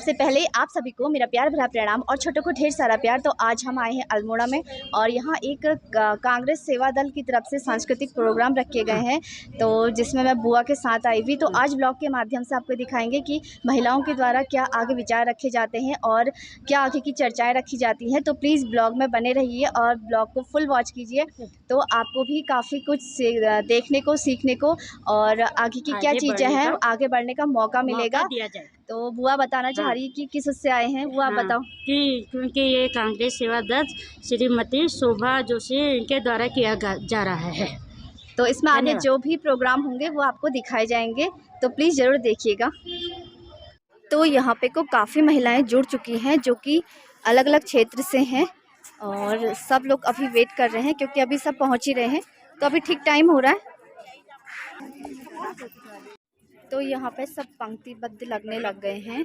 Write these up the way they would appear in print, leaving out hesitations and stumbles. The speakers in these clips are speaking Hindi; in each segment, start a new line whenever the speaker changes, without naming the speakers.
सबसे पहले आप सभी को मेरा प्यार भरा प्रणाम और छोटों को ढेर सारा प्यार। तो आज हम आए हैं अल्मोड़ा में और यहाँ एक कांग्रेस सेवा दल की तरफ से सांस्कृतिक प्रोग्राम रखे गए हैं, तो जिसमें मैं बुआ के साथ आई हुई। तो आज ब्लॉग के माध्यम से आपको दिखाएंगे कि महिलाओं के द्वारा क्या आगे विचार रखे जाते हैं और क्या आगे की चर्चाएँ रखी जाती हैं। तो प्लीज़ ब्लॉग में बने रहिए और ब्लॉग को फुल वॉच कीजिए, तो आपको भी काफ़ी कुछ देखने को, सीखने को और आगे की क्या चीज़ें हैं आगे बढ़ने का मौका मिलेगा। तो बुआ बताना चाह रही है कि किस उससे आए हैं, वो आप बताओ।
कि क्योंकि ये कांग्रेस सेवा दल श्रीमती शोभा जोशी इनके द्वारा किया जा रहा है।
तो इसमें आगे जो भी प्रोग्राम होंगे वो आपको दिखाए जाएंगे, तो प्लीज़ ज़रूर देखिएगा। तो यहाँ पे को काफ़ी महिलाएं जुड़ चुकी हैं जो कि अलग अलग क्षेत्र से हैं और सब लोग अभी वेट कर रहे हैं क्योंकि अभी सब पहुँच ही रहे हैं, तो अभी ठीक टाइम हो रहा है। तो यहाँ पे सब पंक्तिबद्ध लगने लग गए हैं।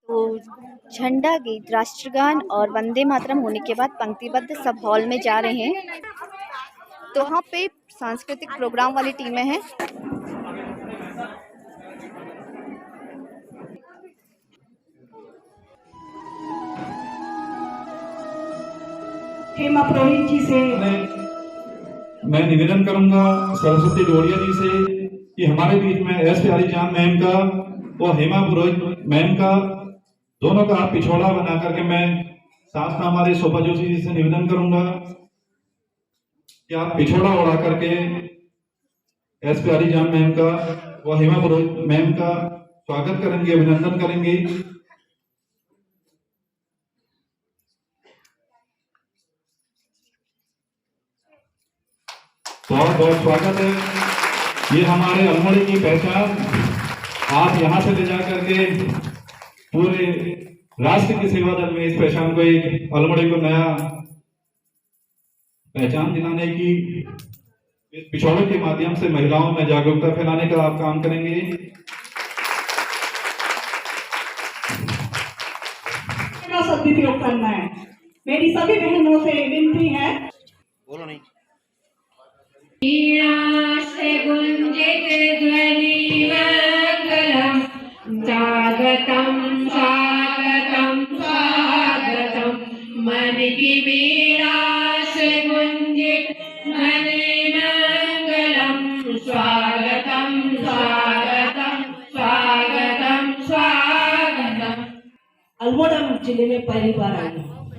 तो झंडा गीत, राष्ट्रगान और वंदे मातरम होने के बाद पंक्तिबद्ध सब हॉल में जा रहे हैं। तो वहाँ पे सांस्कृतिक प्रोग्राम वाली टीमें हैं।
हेमा पुरोहित जी से
मैं निवेदन करूंगा सरस्वती डोरिया जी से कि हमारे बीच में एस प्यारी चांद मैम का और हेमा पुरोहित मैम का दोनों का आप पिछोड़ा बना करके मैं साथ में हमारे शोभा जोशी जी से निवेदन करूंगा कि आप पिछोड़ा उड़ा करके एस प्यारी चांद मैम का और हेमा पुरोहित मैम का स्वागत करेंगे, अभिनंदन करेंगे। बहुत बहुत स्वागत है। ये हमारे अल्मोड़े की पहचान आप यहाँ से ले जा करके पूरे राष्ट्र की सेवा दल में इस पहचान को, एक अल्मोड़े को नया पहचान दिलाने की, इस पिछोड़े के माध्यम से महिलाओं में जागरूकता फैलाने का आप काम करेंगे।
सदुपयोग करना है। मेरी सभी बहनों से विनती है,
बोलो नहीं।
से गुंजित ध्वनि मंगलम, स्वागतम स्वागतम स्वागतम, मन की वीणा से गुंजित ध्वनि मंगलम, स्वागतम स्वागतम स्वागतम स्वागतम।
अल्मोड़ा जिले में पहली बार आई हूँ।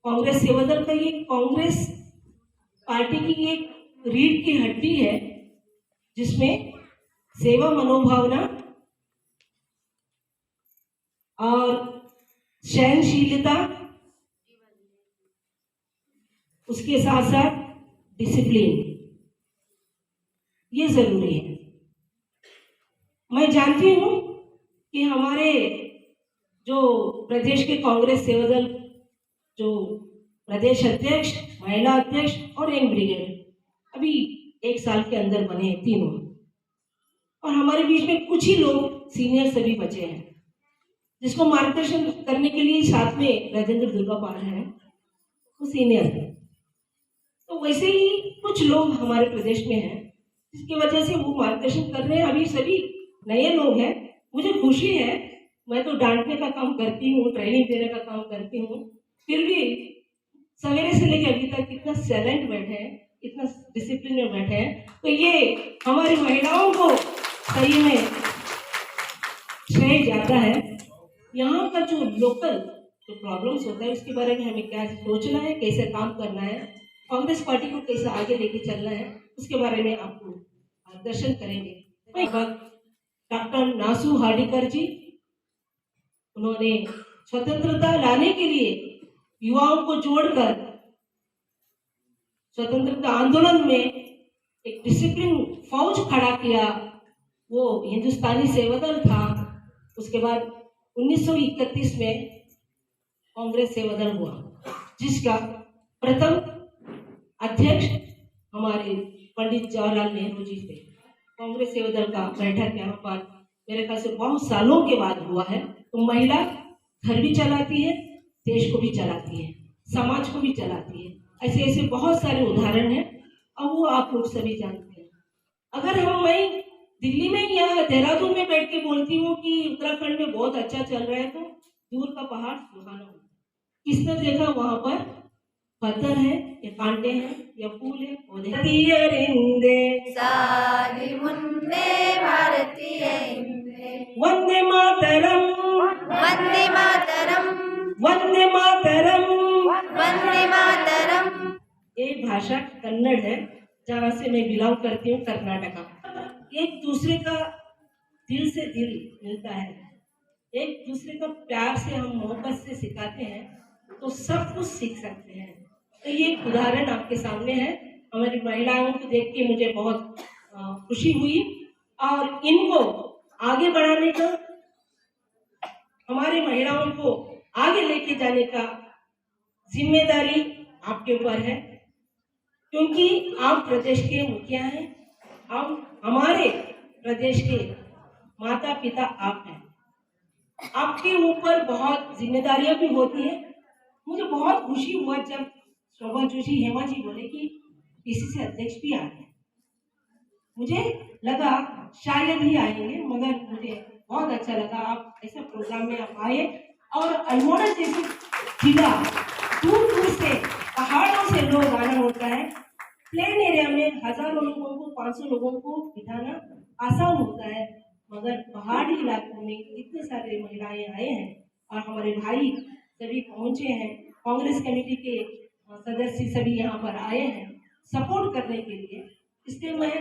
कांग्रेस सेवा दल का ये कांग्रेस पार्टी की एक रीढ़ की हड्डी है जिसमें सेवा मनोभावना और सहनशीलता, उसके साथ साथ डिसिप्लिन, ये जरूरी है। मैं जानती हूँ कि हमारे जो प्रदेश के कांग्रेस सेवा दल जो प्रदेश अध्यक्ष, महिला अध्यक्ष और यंग ब्रिगेड अभी 1 साल के अंदर बने हैं तीनों, और हमारे बीच में कुछ ही लोग सीनियर सभी बचे हैं जिसको मार्गदर्शन करने के लिए साथ में राजेंद्र दुर्गापाल हैं, वो सीनियर है। तो वैसे ही कुछ लोग हमारे प्रदेश में हैं जिसकी वजह से वो मार्गदर्शन कर रहे हैं। अभी सभी नए लोग हैं, मुझे खुशी है। मैं तो डांटने का काम करती हूँ, ट्रेनिंग देने का काम करती हूँ, फिर भी सवेरे से लेकर अभी तक इतना साइलेंट बैठे हैं, इतना डिसिप्लिन में बैठे हैं, तो ये हमारी महिलाओं को सही में श्रेय जाता है। यहाँ का जो लोकल जो प्रॉब्लम्स होता है उसके बारे में हमें क्या सोचना है, कैसे काम करना है, कांग्रेस पार्टी को कैसे आगे लेके चलना है, उसके बारे में आपको मार्गदर्शन करेंगे। डॉक्टर नासू हार्डिकर जी, उन्होंने स्वतंत्रता लाने के लिए युवाओं को जोड़कर स्वतंत्रता आंदोलन में एक डिसिप्लिन फौज खड़ा किया, वो हिंदुस्तानी सेवा दल था। उसके बाद 1931 में कांग्रेस सेवा दल हुआ, जिसका प्रथम अध्यक्ष हमारे पंडित जवाहरलाल नेहरू जी थे। कांग्रेस सेवा दल का बैठक यहाँ पर मेरे ख्याल से बहुत सालों के बाद हुआ है। तो महिला घर भी चलाती है, देश को भी चलाती है, समाज को भी चलाती है। ऐसे ऐसे बहुत सारे उदाहरण हैं और वो आप लोग सभी जानते हैं। अगर हम मैं दिल्ली में या देहरादून में बैठ के बोलती हूँ कि उत्तराखंड में बहुत अच्छा चल रहा है, तो दूर का पहाड़ सुहाना होता है। किसने देखा वहां पर पत्थर है या कांटे हैं या फूल है, पौधे।
सारी मुन्ने भारतीय हिंदे,
वंदे मातरम,
वंदे मातरम,
वंदे मातरम।
वंदे मातरम।
ये भाषा कन्नड़ है, जहाँ से मैं बिलोंग करती हूँ, कर्नाटका। एक दूसरे का दिल से दिल मिलता है, एक दूसरे का प्यार से हम मोहब्बत से सिखाते हैं तो सब कुछ सीख सकते हैं। तो ये एक उदाहरण आपके सामने है। हमारी महिलाओं को देख के मुझे बहुत खुशी हुई और इनको आगे बढ़ाने का, हमारी महिलाओं को आगे लेके जाने का जिम्मेदारी आपके ऊपर है, क्योंकि आप प्रदेश के मुखिया हैं, हम हमारे प्रदेश के माता पिता आप हैं। आपके ऊपर बहुत जिम्मेदारियां भी होती हैं। मुझे बहुत खुशी हुआ जब शोभा जोशी हेमा जी बोले कि पीसीसी अध्यक्ष भी आ गए। मुझे लगा शायद ही आएंगे, मगर मुझे बहुत अच्छा लगा आप ऐसा प्रोग्राम में आप आए। और अल्मोड़ा जैसे जिला, दूर दूर से पहाड़ों से लोग आना होता है। प्लेन एरिया में हजारों लोगों को, 500 लोगों को बिठाना आसान होता है, मगर पहाड़ी इलाकों में इतने सारे महिलाएं आए हैं और हमारे भाई सभी पहुंचे हैं। कांग्रेस कमेटी के सदस्य सभी यहाँ पर आए हैं सपोर्ट करने के लिए। इसलिए मैं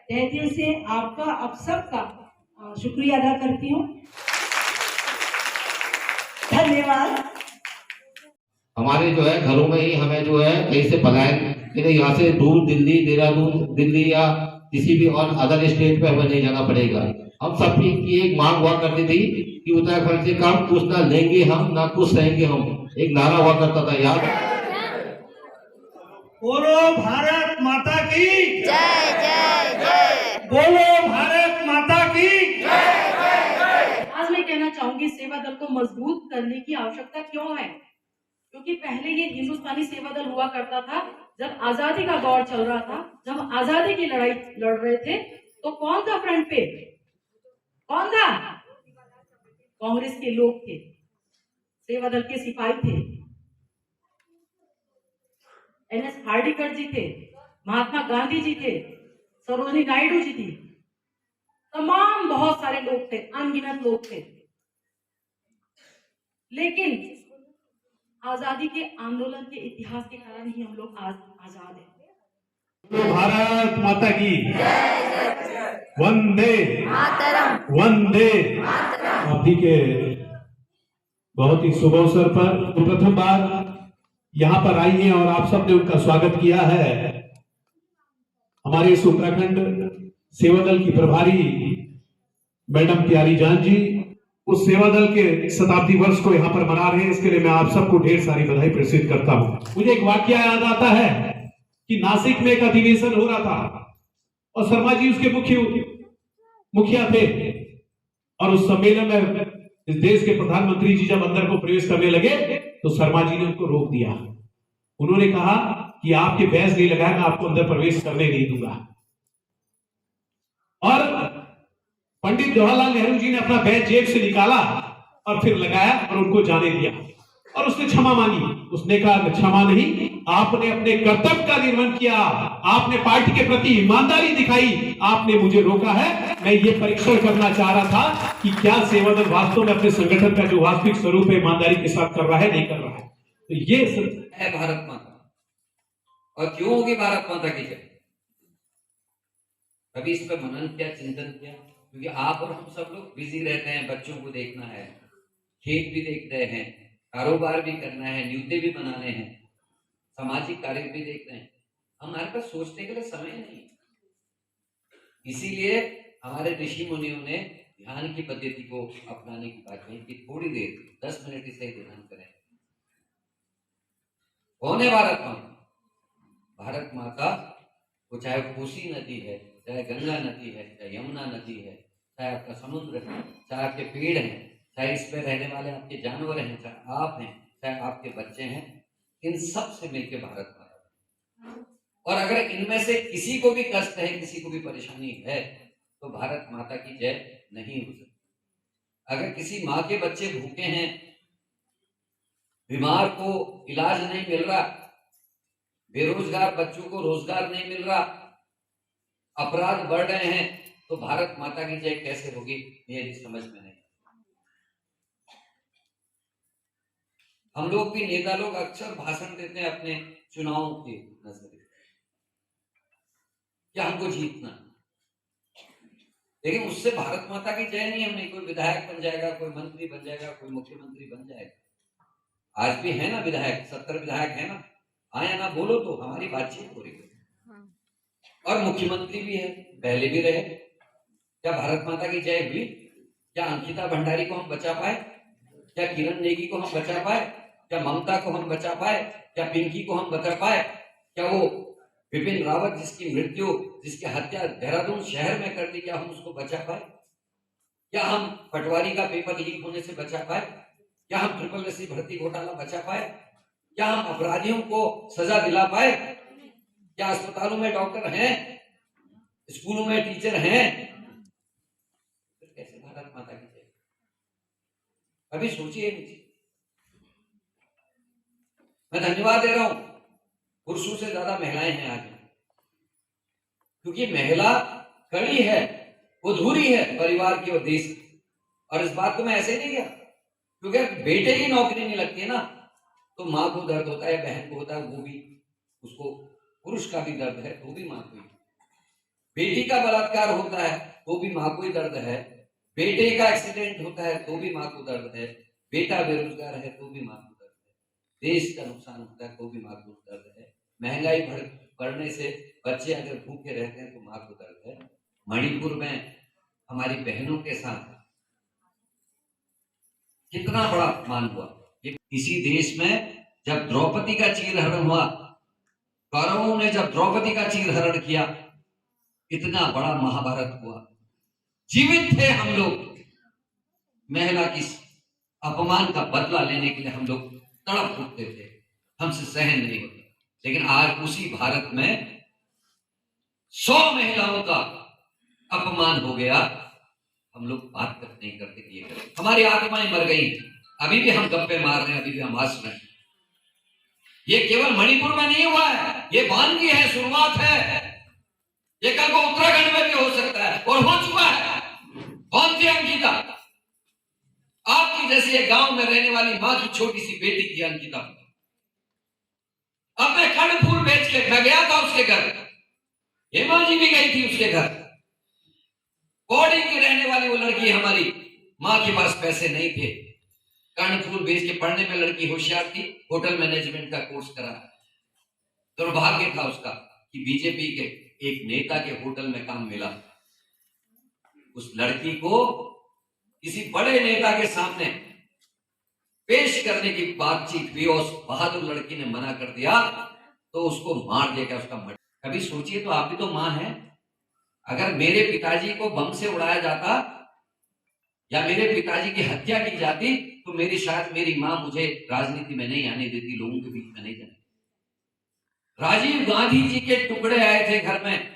तहे दिल से आपका, आप सबका शुक्रिया अदा करती हूँ। धन्यवाद।
हमारे जो है घरों में ही हमें जो है कहीं से पलायन, यहाँ से दूर दिल्ली, देहरादून, दिल्ली या किसी भी और अदर स्टेट पे हमें नहीं जाना पड़ेगा। हम सब की एक मांग हुआ करती थी कि उत्तराखंड से काम कुछ ना लेंगे हम, ना कुछ सहेंगे हम, एक नारा हुआ करता था, याद?
बोलो भारत माता की
जय जय जय।
बोलो भारत माता की
जय जय जय। आज मैं कहना चाहूंगी सेवा दल को मजबूत करने की आवश्यकता क्यों है, क्योंकि पहले ये हिंदुस्तानी सेवा दल हुआ करता था जब आजादी का दौर चल रहा था, जब आजादी की लड़ाई लड़ रहे थे, तो कौन था फ्रंट पे? कौन था? कांग्रेस के लोग थे, सेवा दल के सिपाही थे, एनएस हार्डिकर जी थे, महात्मा गांधी जी थे, सरोजिनी नायडू जी थी, तमाम बहुत सारे लोग थे, अनगिनत लोग थे। लेकिन आजादी के आंदोलन के इतिहास के कारण ही हम लोग आज आजाद हैं।
भारत माता की वंदे
मातरम,
वंदे।
आप ही के बहुत ही शुभ अवसर पर प्रथम बार यहाँ पर आई हैं और आप सबने उनका स्वागत किया है। हमारे इस उत्तराखंड सेवा दल की प्रभारी मैडम प्यारी जान जी उस सेवा दल के शताब्दी वर्ष को यहाँ पर मना रहे हैं, इसके लिए मैं आप सबको ढेर सारी बधाई प्रेषित करता हूँ। मुझे एक वाकया याद आता है कि नासिक में एक अधिवेशन हो रहा था और शर्मा जी उसके मुखिया थे, और उस सम्मेलन में इस देश के प्रधानमंत्री जी जब अंदर को प्रवेश करने लगे तो शर्मा जी ने उनको रोक दिया। उन्होंने कहा कि आपके बैज नहीं लगाया, मैं आपको अंदर प्रवेश करने नहीं दूंगा। और पंडित जवाहरलाल नेहरू जी ने अपना बैज जेब से निकाला और फिर लगाया और उनको जाने दिया, और उसने क्षमा मांगी। उसने कहा क्षमा नहीं, आपने अपने कर्तव्य का निर्वहन किया, आपने पार्टी के प्रति ईमानदारी दिखाई, आपने मुझे रोका है। मैं ये परीक्षण करना चाह रहा था कि क्या सेवा दल वास्तव में अपने संगठन का जो वास्तविक स्वरूप है ईमानदारी के साथ कर रहा है, नहीं कर रहा है। तो ये
है भारत माता, और क्यों होगी भारत माता की जय? कभी इस पर मनन किया, चिंतन किया? क्योंकि आप और हम सब लोग बिजी रहते हैं, बच्चों को देखना है, खेत भी देख रहे हैं, कारोबार भी करना है, न्यूते भी बनाने हैं, सामाजिक कार्य भी देख रहे हैं। हमारे पास सोचने के लिए समय नहीं। इसीलिए हमारे ऋषि मुनियों ने ध्यान की पद्धति को अपनाने की बात कही कि थोड़ी देर 10 मिनट इसे ध्यान करें। कौन है भारत माता? भारत माता वो चाहे कोसी नदी है, चाहे गंगा नदी है, चाहे यमुना नदी है, चाहे आपका समुद्र है, चाहे आपके पेड़ हैं, चाहे इस पे रहने वाले आपके जानवर हैं, चाहे आप हैं, चाहे आपके बच्चे हैं, इन सब से मिलकर भारत माता। और अगर इनमें से किसी को भी कष्ट है, किसी को भी परेशानी है, तो भारत माता की जय नहीं हो सकती। अगर किसी माँ के बच्चे भूखे हैं, बीमार को इलाज नहीं मिल रहा, बेरोजगार बच्चों को रोजगार नहीं मिल रहा, अपराध बढ़ रहे हैं, तो भारत माता की जय कैसे होगी, मेरी समझ में नहीं। हम लोग भी नेता लोग अक्सर भाषण देते हैं अपने चुनाव के नजरिए कि हमको जीतना, लेकिन उससे भारत माता की जय नहीं। हम नहीं, कोई विधायक बन जाएगा, कोई मंत्री बन जाएगा, कोई मुख्यमंत्री बन जाएगा। आज भी है ना विधायक, 70 विधायक है ना, आया ना बोलो तो हमारी बातचीत हो रही है। और मुख्यमंत्री भी है, पहले भी रहे। क्या भारत माता की जय हुई? क्या अंकिता भंडारी को हम बचा पाए? क्या किरण नेगी को हम बचा पाए? क्या ममता को हम बचा पाए? क्या पिंकी को हम बचा पाए? क्या वो विपिन रावत जिसकी मृत्यु, जिसकी हत्या देहरादून शहर में कर दी, क्या हम उसको बचा पाए? क्या हम पटवारी का पेपर लीक होने से बचा पाए? क्या हम SSS भर्ती घोटाला बचा पाए? क्या हम अपराधियों को सजा दिला पाए? क्या अस्पतालों में डॉक्टर हैं, स्कूलों में टीचर हैं? फिर कैसे भारत माता की जय? अभी सोचिए। मैं धन्यवाद दे रहा हूं, पुरुषों से ज्यादा महिलाएं हैं आज, क्योंकि महिला कड़ी है, वो धुरी है परिवार की और देश की। और इस बात को मैं ऐसे नहीं किया, क्योंकि बेटे की नौकरी नहीं लगती है ना, तो माँ को दर्द होता है, बहन को होता है, वो भी, उसको पुरुष का भी दर्द है, वो भी माँ को ही। बेटी का बलात्कार होता है तो भी माँ को ही दर्द है, बेटे का एक्सीडेंट होता है तो भी माँ को दर्द है, बेटा बेरोजगार है तो भी माँ को दर्द है, देश का नुकसान होता है तो भी माँ को दर्द है, महंगाई बढ़ने से बच्चे अगर भूखे रहते हैं तो माँ को दर्द है। मणिपुर में हमारी बहनों के साथ कितना बड़ा अपमान हुआ। इसी देश में जब द्रौपदी का चीरहरण हुआ, कौरवों ने जब द्रौपदी का चीरहरण किया, इतना बड़ा महाभारत हुआ, जीवित थे हम लोग, महिला की अपमान का बदला लेने के लिए हम लोग तड़प उठते थे, हमसे सहन नहीं होता। लेकिन आज उसी भारत में 100 महिलाओं का अपमान हो गया, हम लोग बात तक नहीं करते कि ये करें। हमारी आत्माएं मर गई, अभी भी हम गप्पे मार रहे हैं, अभी भी हम हंस रहे हैं। ये केवल मणिपुर में नहीं हुआ है, ये वानगी है, शुरुआत है। ये कल को उत्तराखंड में भी हो सकता है और हो चुका है। कौन थी अंकिता? आपकी जैसे एक गांव में रहने वाली मां की छोटी सी बेटी थी अंकिता। अब मैं कर्णफूल बेच के मैं गया था उसके घर, हेमा जी भी गई थी उसके घर। पौड़ी की रहने वाली वो लड़की, हमारी मां के पास पैसे नहीं थे, कर्णफूल बेच के पढ़ने में लड़की होशियार थी, होटल मैनेजमेंट का कोर्स करा। दुर्भाग्य था उसका कि बीजेपी के एक नेता के होटल में काम मिला। उस लड़की को किसी बड़े नेता के सामने पेश करने की बातचीत हुई और उस बहादुर लड़की ने मना कर दिया, तो उसको मार दिया। उसका मर्डर। कभी सोचिए तो, आप भी तो मां हैं। अगर मेरे पिताजी को बम से उड़ाया जाता या मेरे पिताजी की हत्या की जाती, तो शायद मेरी मां मुझे राजनीति में नहीं आने देती, लोगों के बीच में नहीं जाने। राजीव गांधी जी के टुकड़े आए थे घर में,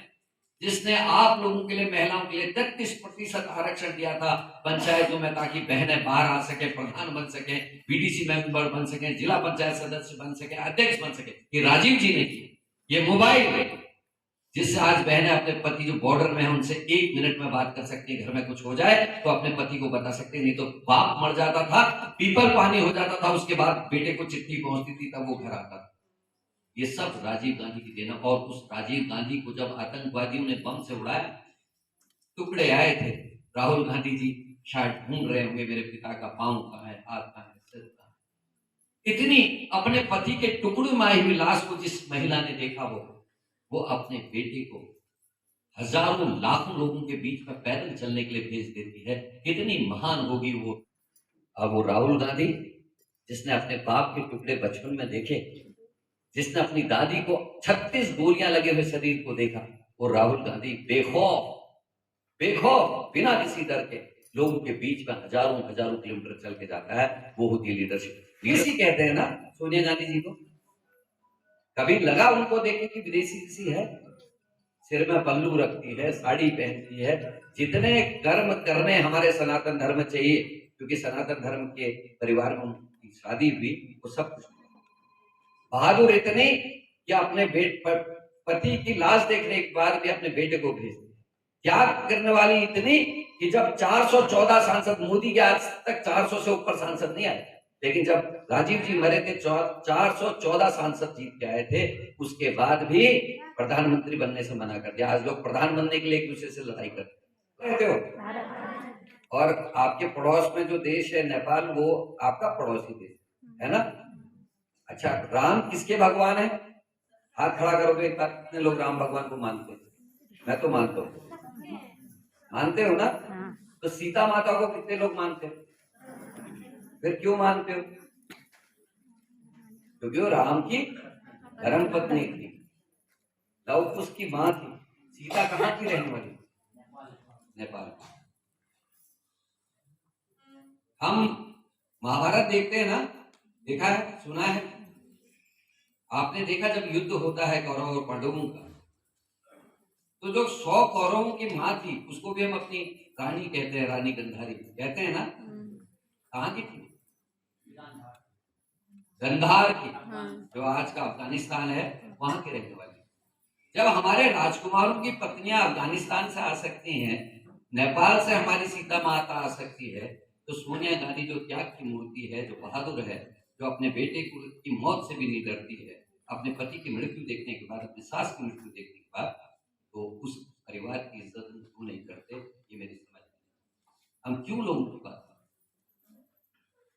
जिसने आप लोगों के लिए, महिलाओं के लिए 33% आरक्षण दिया था पंचायतों में, ताकि बहनें बाहर आ सके, प्रधान बन सके, बीडीसी मेंबर बन सके, जिला पंचायत सदस्य बन सके, अध्यक्ष बन सके। ये राजीव जी ने किया। ये मोबाइल जिससे आज बहनें अपने पति जो बॉर्डर में है उनसे 1 मिनट में बात कर सकती है, घर में कुछ हो जाए तो अपने पति को बता सकते। नहीं तो बाप मर जाता था, पीपल पानी हो जाता था, उसके बाद बेटे को चिट्ठी पहुंचती थी, तब वो घर आता था। ये सब राजीव गांधी की देना। और उस राजीव गांधी को जब आतंकवादियों ने बम से उड़ाया, टुकड़े आए थे। राहुल गांधी जी शायद ढूंढ रहे होंगे मेरे पिता का पांव कहाँ है, हाथ कहाँ है, सिर कहाँ है। इतनी अपने पति के टुकड़े में आई हुई लाश को जिस महिला ने देखा, वो अपने बेटे को हजारों लाखों लोगों के बीच में पैदल चलने के लिए भेज देती है। कितनी महान होगी वो। अब वो राहुल गांधी जिसने अपने बाप के टुकड़े बचपन में देखे, जिसने अपनी दादी को 36 गोलियां लगे हुए शरीर को देखा, वो राहुल गांधी बेखौफ बिना किसी डर के लोगों के बीच में हजारों किलोमीटर चल के जाता है। वो होती है लीडरशिप। विदेशी कहते हैं ना सोनिया गांधी जी को। कभी लगा उनको देखे कि विदेशी किसी है? सिर में पल्लू रखती है, साड़ी पहनती है, जितने कर्म करने हमारे सनातन धर्म चाहिए, क्योंकि सनातन धर्म के परिवार में उनकी शादी हुई, वो सब कुछ बहादुर इतने कि अपने पति की लाश देखने के बाद भी अपने बेटे को भेज दिया। त्याग करने वाली इतनी कि जब 414 सांसद, मोदी के आज तक 400 से ऊपर सांसद नहीं आए, लेकिन जब राजीव जी मरे थे 414 सांसद जीत के आए थे, उसके बाद भी प्रधानमंत्री बनने से मना कर दिया। आज लोग प्रधान बनने के लिए एक दूसरे से लड़ाई करते हो। और आपके पड़ोस में जो देश है नेपाल, वो आपका पड़ोसी देश है ना। अच्छा, राम किसके भगवान है? हाथ खड़ा करोगे एक बार, कितने लोग राम भगवान को मानते हैं? मैं तो मानता हूँ। मानते हो ना? तो सीता माता को कितने लोग मानते हो? फिर क्यों मानते हो? क्योंकि वो राम की धर्म पत्नी थी, लव कुश की मां थी। सीता कहाँ की रहने वाली? नेपाल। हम महाभारत देखते हैं ना, देखा है, सुना है? आपने देखा जब युद्ध होता है कौरव और पांडवों का, तो जो 100 कौरवों की मां थी, उसको भी हम अपनी रानी कहते हैं, रानी गंधारी कहते हैं ना। कहाँ की थी? गंधार की, जो आज का अफगानिस्तान है, वहां के रहने वाली। जब हमारे राजकुमारों की पत्नियां अफगानिस्तान से आ सकती हैं, नेपाल से हमारी सीता माता आ सकती है, तो सोनिया गांधी जो त्याग की मूर्ति है, जो बहादुर है, जो अपने बेटे की मौत से भी नहीं डरती है, अपने पति की मृत्यु देखने के बाद, अपने सास की मृत्यु देखने के बाद, तो उस परिवार की इज्जत क्यों नहीं करते? ये मेरी समझ। हम क्यों लोगों की बात